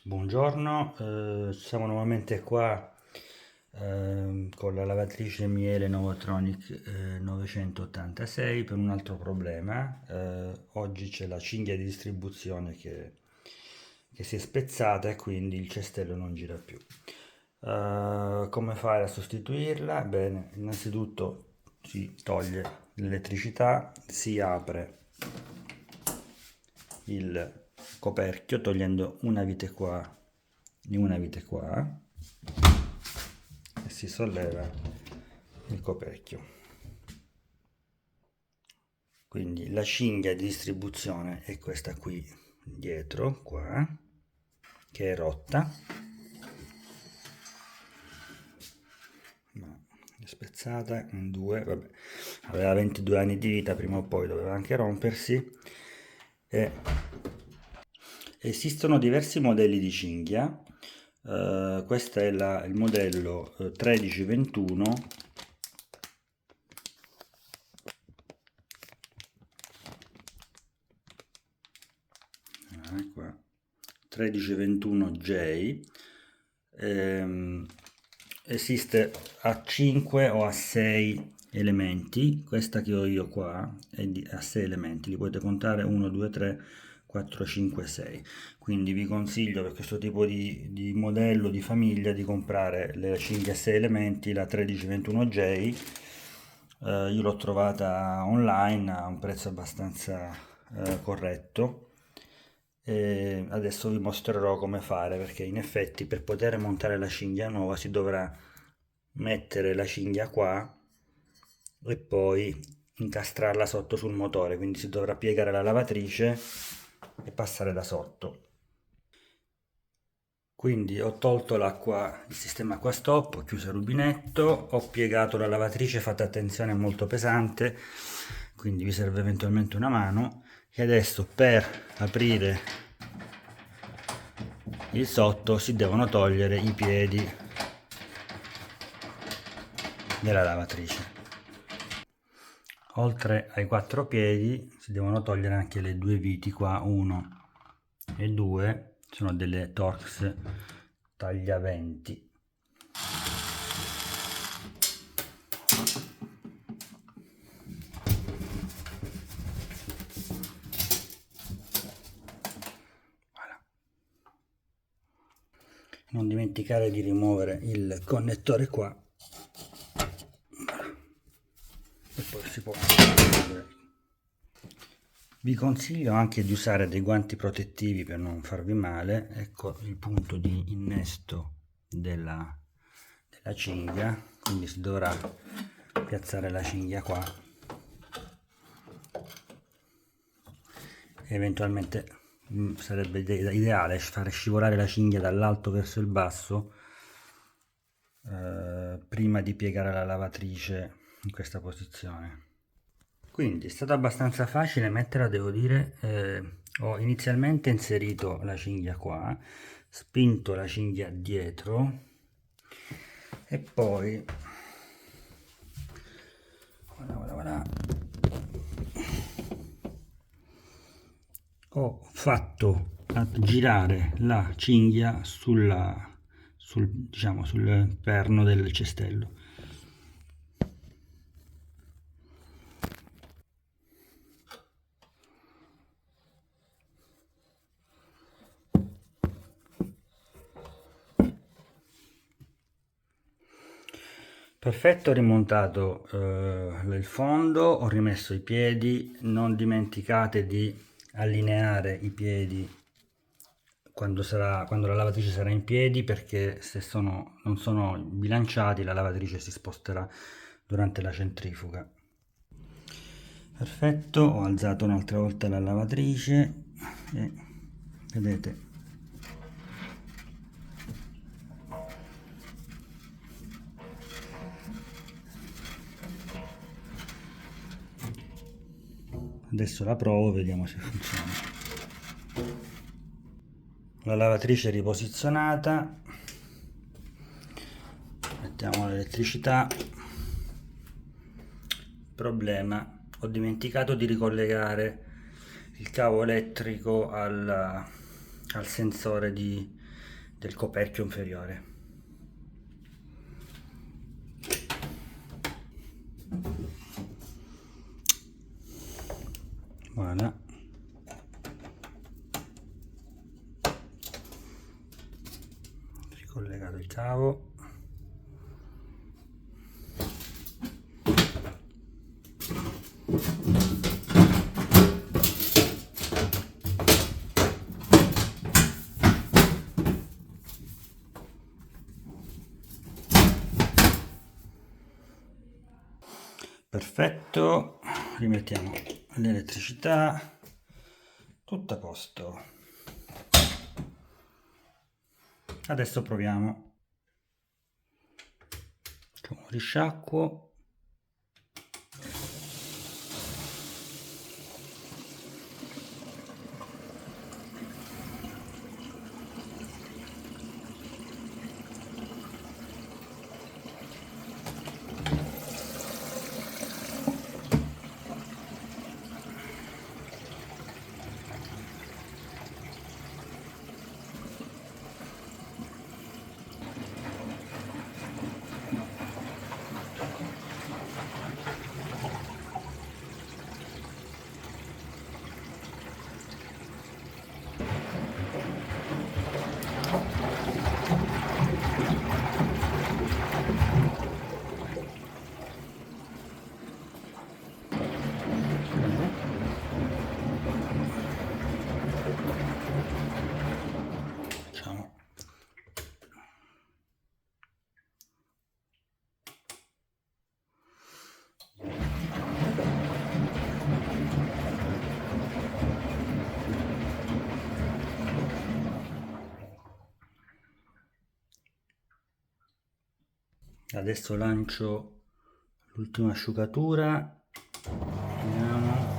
Buongiorno, siamo nuovamente qua con la lavatrice Miele Novotronic 986 per un altro problema. Oggi c'è la cinghia di distribuzione che si è spezzata e quindi il cestello non gira più. Come fare a sostituirla? Bene, innanzitutto si toglie l'elettricità, si apre il coperchio togliendo una vite qua e una vite qua e si solleva il coperchio. Quindi la cinghia di distribuzione è questa qui dietro, qua, che è rotta, ma è spezzata in due, vabbè, aveva 22 anni di vita, prima o poi doveva anche rompersi. E esistono diversi modelli di cinghia. Questo è il modello 1321. Qua 1321J. Esiste a 5 o a 6 elementi. Questa che ho io qua è a 6 elementi, li potete contare 1 2 3 4 5 6. Quindi vi consiglio per questo tipo di modello di famiglia di comprare le cinghie a 6 elementi, la 1321J. Io l'ho trovata online a un prezzo abbastanza corretto. E adesso vi mostrerò come fare, perché in effetti per poter montare la cinghia nuova si dovrà mettere la cinghia qua e poi incastrarla sotto sul motore, quindi si dovrà piegare la lavatrice e passare da sotto. Quindi ho tolto l'acqua, il sistema acqua stop, ho chiuso il rubinetto, ho piegato la lavatrice, fate attenzione, è molto pesante, quindi vi serve eventualmente una mano. E adesso per aprire il sotto si devono togliere i piedi della lavatrice. Oltre ai 4 piedi si devono togliere anche le due viti qua, 1 e 2, sono delle Torx tagliaventi. Non dimenticare di rimuovere il connettore qua e poi si può chiudere. Vi consiglio anche di usare dei guanti protettivi per non farvi male. Ecco il punto di innesto della cinghia, quindi si dovrà piazzare la cinghia qua, eventualmente sarebbe ideale fare scivolare la cinghia dall'alto verso il basso prima di piegare la lavatrice in questa posizione. Quindi è stato abbastanza facile metterla, devo dire. Ho inizialmente inserito la cinghia qua, spinto la cinghia dietro e poi ho fatto girare la cinghia diciamo, sul perno del cestello. Perfetto, ho rimontato il fondo, ho rimesso i piedi. Non dimenticate di allineare i piedi quando la lavatrice sarà in piedi, perché se non sono bilanciati la lavatrice si sposterà durante la centrifuga. Perfetto, ho alzato un'altra volta la lavatrice e vedete adesso la provo, vediamo se funziona. La lavatrice è riposizionata, mettiamo l'elettricità. Problema, ho dimenticato di ricollegare il cavo elettrico al sensore del coperchio inferiore. Voilà. Ricollegato il cavo. Perfetto, rimettiamo l'elettricità, tutto a posto. Adesso proviamo. Facciamo un risciacquo. Facciamo. Adesso lancio l'ultima asciugatura. Vediamo.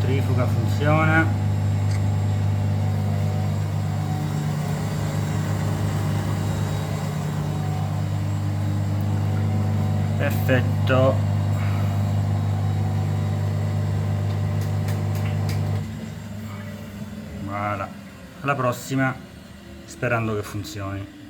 Centrifuga funziona. Perfetto. Voilà. Alla prossima, sperando che funzioni.